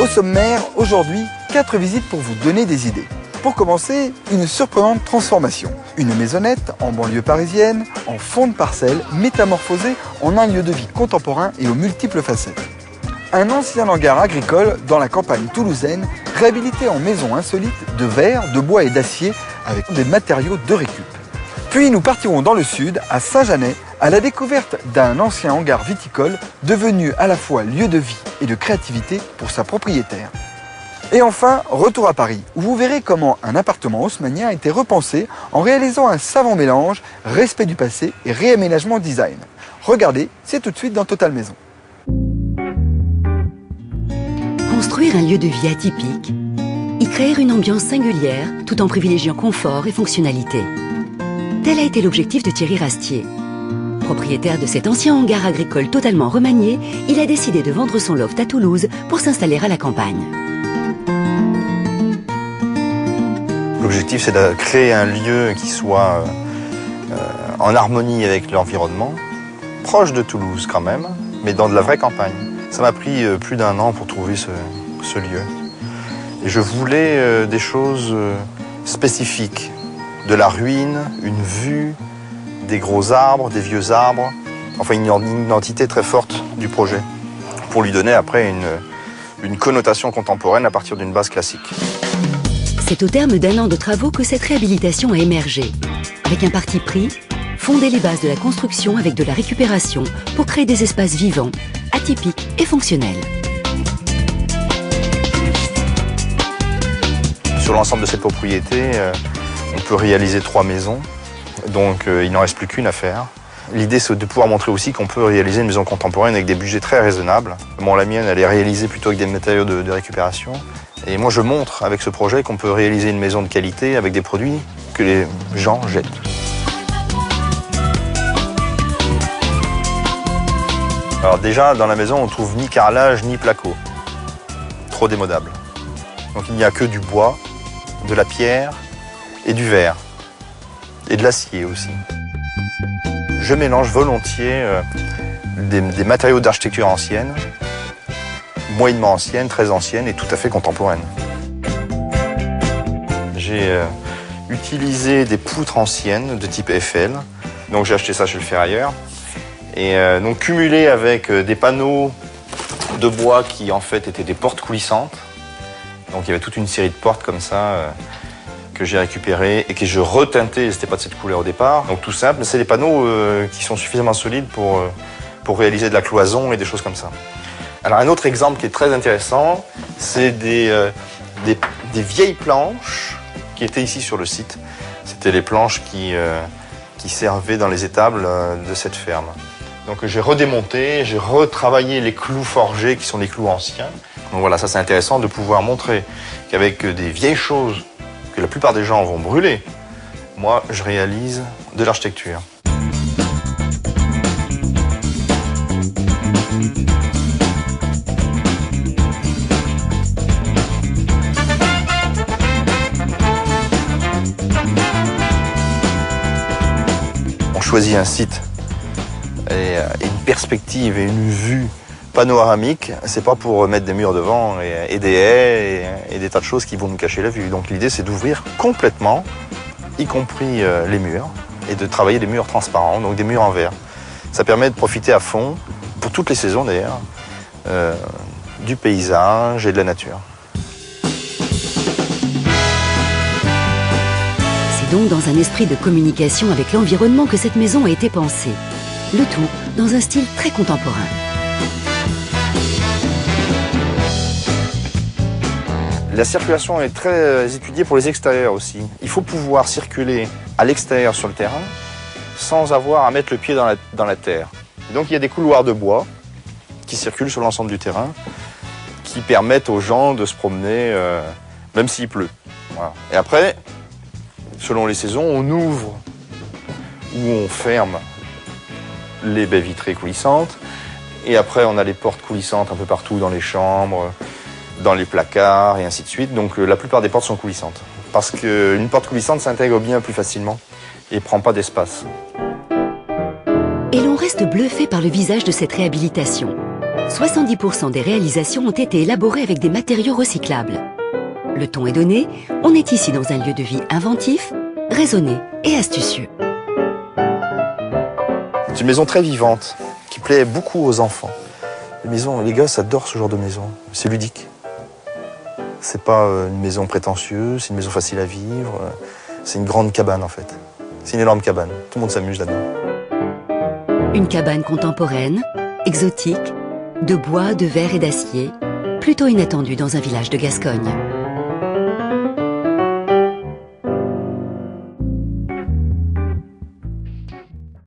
Au sommaire, aujourd'hui, 4 visites pour vous donner des idées. Pour commencer, une surprenante transformation. Une maisonnette en banlieue parisienne, en fond de parcelle, métamorphosée en un lieu de vie contemporain et aux multiples facettes. Un ancien hangar agricole dans la campagne toulousaine, réhabilité en maison insolite de verre, de bois et d'acier avec des matériaux de récup. Puis nous partirons dans le sud, à Saint-Janet, à la découverte d'un ancien hangar viticole devenu à la fois lieu de vie et de créativité pour sa propriétaire. Et enfin, retour à Paris, où vous verrez comment un appartement haussmannien a été repensé en réalisant un savant mélange, respect du passé et réaménagement design. Regardez, c'est tout de suite dans Total Maison. Construire un lieu de vie atypique, y créer une ambiance singulière tout en privilégiant confort et fonctionnalité. Tel a été l'objectif de Thierry Rastier. Propriétaire de cet ancien hangar agricole totalement remanié, il a décidé de vendre son loft à Toulouse pour s'installer à la campagne. L'objectif, c'est de créer un lieu qui soit en harmonie avec l'environnement, proche de Toulouse quand même, mais dans de la vraie campagne. Ça m'a pris plus d'1 an pour trouver ce lieu. Et je voulais des choses spécifiques. De la ruine, une vue, des gros arbres, des vieux arbres, enfin une identité très forte du projet, pour lui donner après une connotation contemporaine à partir d'une base classique. C'est au terme d'1 an de travaux que cette réhabilitation a émergé. Avec un parti pris, fonder les bases de la construction avec de la récupération pour créer des espaces vivants, atypiques et fonctionnels. Sur l'ensemble de cette propriété, on peut réaliser 3 maisons, donc il n'en reste plus qu'une à faire. L'idée, c'est de pouvoir montrer aussi qu'on peut réaliser une maison contemporaine avec des budgets très raisonnables. Bon, la mienne, elle est réalisée plutôt avec des matériaux de récupération. Et moi, je montre avec ce projet qu'on peut réaliser une maison de qualité avec des produits que les gens jettent. Alors déjà, dans la maison, on ne trouve ni carrelage ni placo. Trop démodable. Donc il n'y a que du bois, de la pierre et du verre. Et de l'acier aussi. Je mélange volontiers des matériaux d'architecture ancienne, moyennement ancienne, très ancienne et tout à fait contemporaine. J'ai utilisé des poutres anciennes de type Eiffel. Donc j'ai acheté ça chez le ferrailleur. Et donc cumulé avec des panneaux de bois qui en fait étaient des portes coulissantes. Donc il y avait toute une série de portes comme ça que j'ai récupérées et que je reteintais, c'était pas de cette couleur au départ. Donc tout simple, c'est des panneaux qui sont suffisamment solides pour réaliser de la cloison et des choses comme ça. Alors un autre exemple qui est très intéressant, c'est des vieilles planches qui étaient ici sur le site. C'était les planches qui servaient dans les étables de cette ferme. Donc j'ai redémonté, j'ai retravaillé les clous forgés qui sont des clous anciens. Donc voilà, ça c'est intéressant de pouvoir montrer qu'avec des vieilles choses que la plupart des gens vont brûler, moi je réalise de l'architecture. On choisit un site et une perspective et une vue panoramique, c'est pas pour mettre des murs devant et des haies et des tas de choses qui vont nous cacher la vue. Donc l'idée c'est d'ouvrir complètement, y compris les murs, et de travailler des murs transparents, donc des murs en verre. Ça permet de profiter à fond, pour toutes les saisons d'ailleurs, du paysage et de la nature. C'est donc dans un esprit de communication avec l'environnement que cette maison a été pensée. Le tout dans un style très contemporain. La circulation est très étudiée pour les extérieurs aussi. Il faut pouvoir circuler à l'extérieur sur le terrain sans avoir à mettre le pied dans la terre. Et donc il y a des couloirs de bois qui circulent sur l'ensemble du terrain, qui permettent aux gens de se promener même s'il pleut. Voilà. Et après, selon les saisons, on ouvre ou on ferme les baies vitrées coulissantes. Et après, on a les portes coulissantes un peu partout dans les chambres, dans les placards et ainsi de suite. Donc la plupart des portes sont coulissantes. Parce qu'une porte coulissante s'intègre bien plus facilement et ne prend pas d'espace. Et l'on reste bluffé par le visage de cette réhabilitation. 70% des réalisations ont été élaborées avec des matériaux recyclables. Le ton est donné, on est ici dans un lieu de vie inventif, raisonné et astucieux. C'est une maison très vivante, qui plaît beaucoup aux enfants. Les gosses adorent ce genre de maison, c'est ludique. C'est pas une maison prétentieuse, c'est une maison facile à vivre. C'est une grande cabane en fait. C'est une énorme cabane, tout le monde s'amuse là-dedans. Une cabane contemporaine, exotique, de bois, de verre et d'acier, plutôt inattendue dans un village de Gascogne.